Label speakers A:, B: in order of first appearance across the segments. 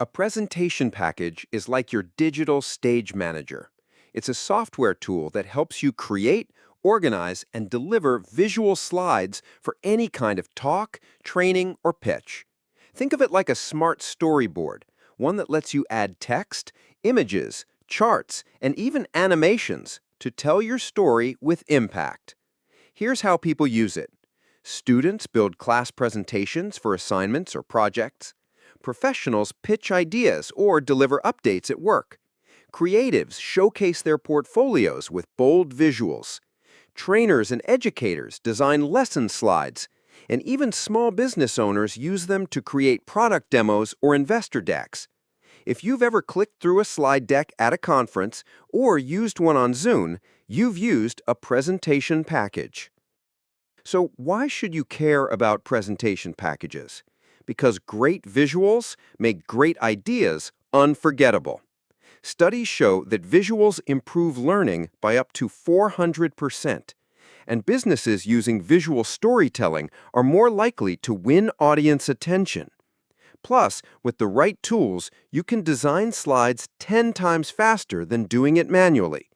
A: A presentation package is like your digital stage manager. It's a software tool that helps you create, organize, and deliver visual slides for any kind of talk, training, or pitch. Think of it like a smart storyboard, one that lets you add text, images, charts, and even animations to tell your story with impact. Here's how people use it. Students build class presentations for assignments or projects. Professionals pitch ideas or deliver updates at work. Creatives showcase their portfolios with bold visuals. Trainers and educators design lesson slides. And even small business owners use them to create product demos or investor decks. If you've ever clicked through a slide deck at a conference or used one on Zoom, you've used a presentation package. So why should you care about presentation packages? Because great visuals make great ideas unforgettable. Studies show that visuals improve learning by up to 400%, and businesses using visual storytelling are more likely to win audience attention. Plus, with the right tools, you can design slides 10 times faster than doing it manually.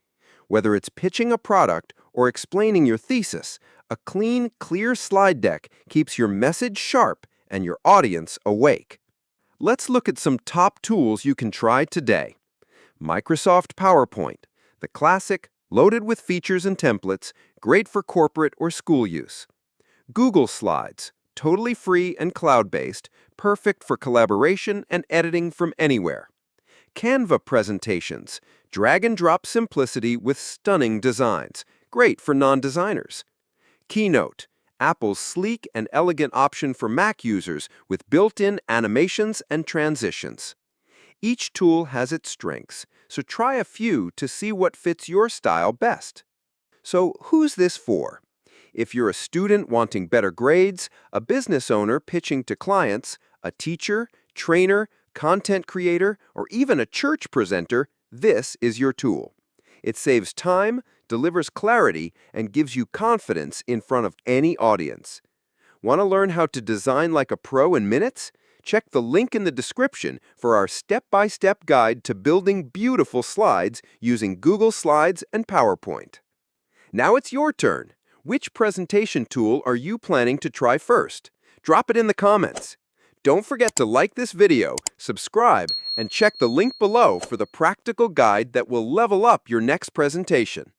A: Whether it's pitching a product or explaining your thesis, a clean, clear slide deck keeps your message sharp and your audience awake. Let's look at some top tools you can try today. Microsoft PowerPoint, the classic, loaded with features and templates, great for corporate or school use. Google Slides, totally free and cloud-based, perfect for collaboration and editing from anywhere. Canva presentations, drag and drop simplicity with stunning designs, great for non-designers. Keynote, Apple's sleek and elegant option for Mac users with built-in animations and transitions. Each tool has its strengths, so try a few to see what fits your style best. So who's this for? If you're a student wanting better grades, a business owner pitching to clients, a teacher, trainer, content creator, or even a church presenter, this is your tool. It saves time, delivers clarity, and gives you confidence in front of any audience. Want to learn how to design like a pro in minutes? Check the link in the description for our step-by-step guide to building beautiful slides using Google Slides and PowerPoint. Now it's your turn. Which presentation tool are you planning to try first? Drop it in the comments. Don't forget to like this video, subscribe, and check the link below for the practical guide that will level up your next presentation.